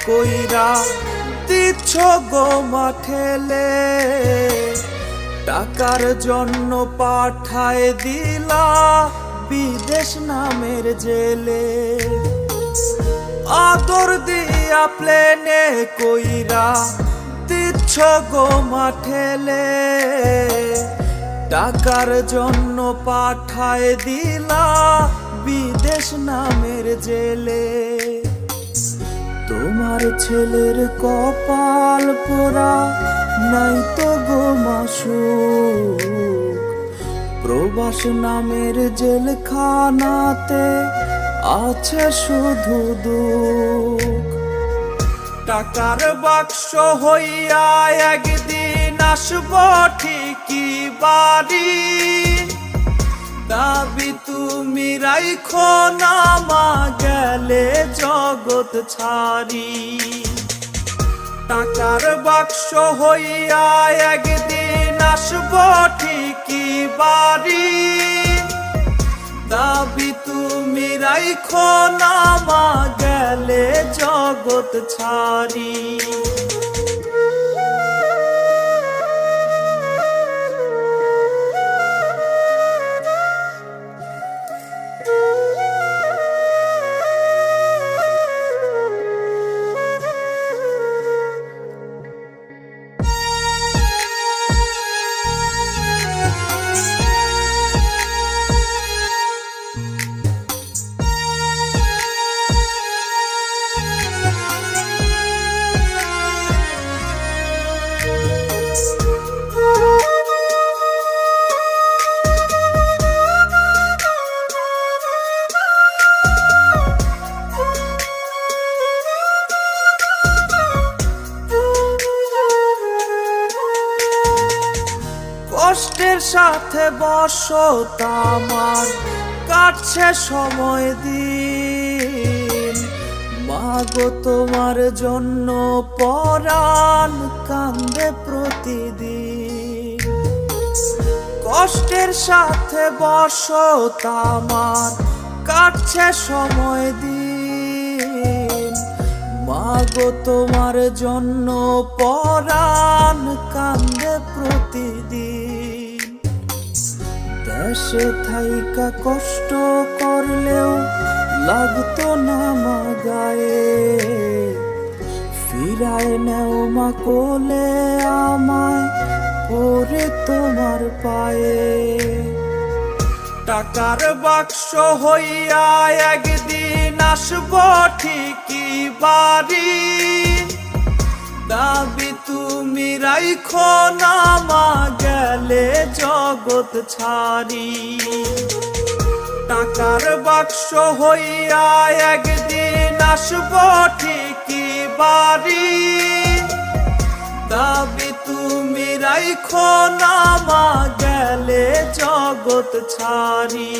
কইরা দিচ্ছ গো মাঠেলে, টাকার জন্য পাঠায় দিলা বিদেশ নামের জেলে। আদর দিয়া প্লেনে কইরা দিচ্ছ গো মাঠেলে, টাকার জন্য পাঠায় দিলা বিদেশ নামের জেলে। তোমার ছেলের কপাল পোড়া নাই তো গো মাসুক, প্রবাস নামের জেলখানাতে আছে শুধু দুঃখ। টাকার বাক্স হইয়া একদিন আসব ঠিকই বাড়ি, দাবি তুমি রাইখো না মা গেলে জগৎ ছাড়ি। টাকার বাক্স হইয়া একদিন আসব ঠিকই বাড়ি, দাবি তুমি রাইখো না মা গেলে জগৎ ছাড়ি। কষ্টের সাথে বসত আমার কাটছে সময় দিন, মাগো তোমার জন্য পরাণ কান্দে প্রতিদিন। কষ্টের সাথে বসত আমার কাটছে সময় দিন, মাগো তোমার জন্য পরাণ কান্দে প্রতিদিন। দেশে থাইকা কষ্ট করলেও লাগতো না মা গায়ে, ফিরায় নেও মা কোলে আমায় পরে তোমার পায়ে। টাকার বাক্স হইয়া একদিন আসব ঠিকই বাড়ি, দাবি তুমি রাইখো না মা গেলে জগৎ ছাড়ি। টাকার বাক্স হইয়া একদিন আসব ঠিকই বাড়ি, দাবি তুমি রাইখো না মা গেলে জগৎ ছাড়ি।